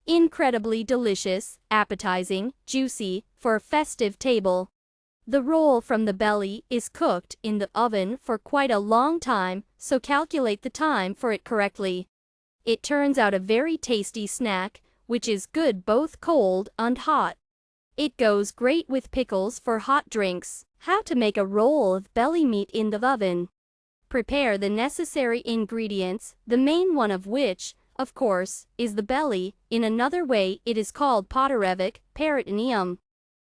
Incredibly delicious, appetizing, juicy, for a festive table. The roll from the belly is cooked in the oven for quite a long time, so calculate the time for it correctly. It turns out a very tasty snack, which is good both cold and hot. It goes great with pickles for hot drinks. How to make a roll of belly meat in the oven. Prepare the necessary ingredients, the main one of which, of course, is the belly. In another way it is called peritoneum.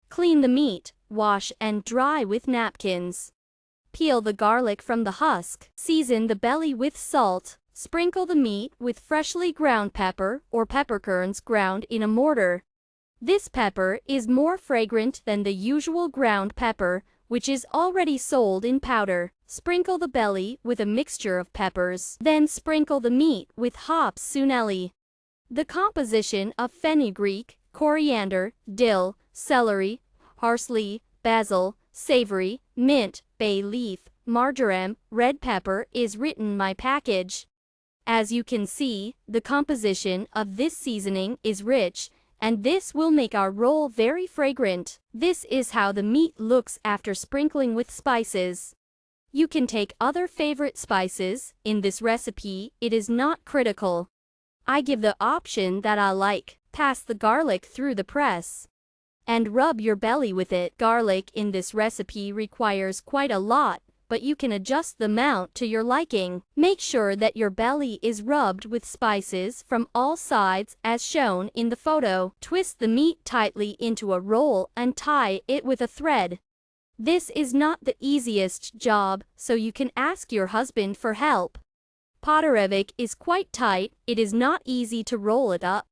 Clean the meat, wash and dry with napkins. Peel the garlic from the husk. Season the belly with salt. Sprinkle the meat with freshly ground pepper or peppercorns ground in a mortar. This pepper is more fragrant than the usual ground pepper, which is already sold in powder. Sprinkle the belly with a mixture of peppers. Then sprinkle the meat with Hops-suneli. The composition of fenugreek, coriander, dill, celery, parsley, basil, savory, mint, bay leaf, marjoram, red pepper is written in my package. As you can see, the composition of this seasoning is rich, and this will make our roll very fragrant. This is how the meat looks after sprinkling with spices. You can take other favorite spices. In this recipe, it is not critical. I give the option that I like. Pass the garlic through the press and rub your belly with it. Garlic in this recipe requires quite a lot, but you can adjust the amount to your liking. Make sure that your belly is rubbed with spices from all sides as shown in the photo. Twist the meat tightly into a roll and tie it with a thread. This is not the easiest job, so you can ask your husband for help. Podorevik is quite tight, it is not easy to roll it up.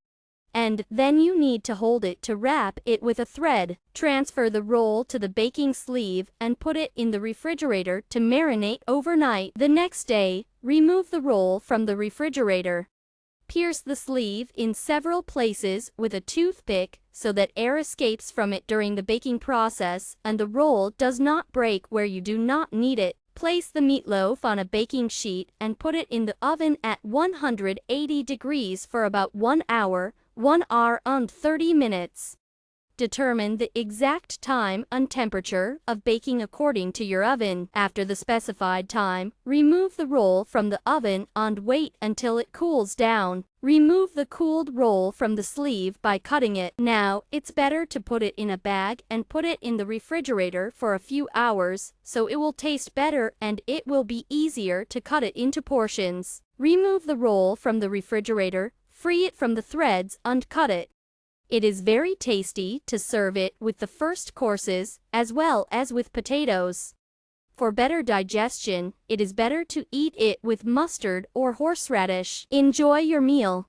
And then you need to hold it to wrap it with a thread. Transfer the roll to the baking sleeve and put it in the refrigerator to marinate overnight. The next day, remove the roll from the refrigerator. Pierce the sleeve in several places with a toothpick so that air escapes from it during the baking process and the roll does not break where you do not need it. Place the meatloaf on a baking sheet and put it in the oven at 180 degrees for about 1 hour. 1 hour and 30 minutes. Determine the exact time and temperature of baking according to your oven. After the specified time, remove the roll from the oven and wait until it cools down. Remove the cooled roll from the sleeve by cutting it. Now, it's better to put it in a bag and put it in the refrigerator for a few hours, so it will taste better and it will be easier to cut it into portions. Remove the roll from the refrigerator. Free it from the threads and cut it. It is very tasty to serve it with the first courses as well as with potatoes. For better digestion, it is better to eat it with mustard or horseradish. Enjoy your meal.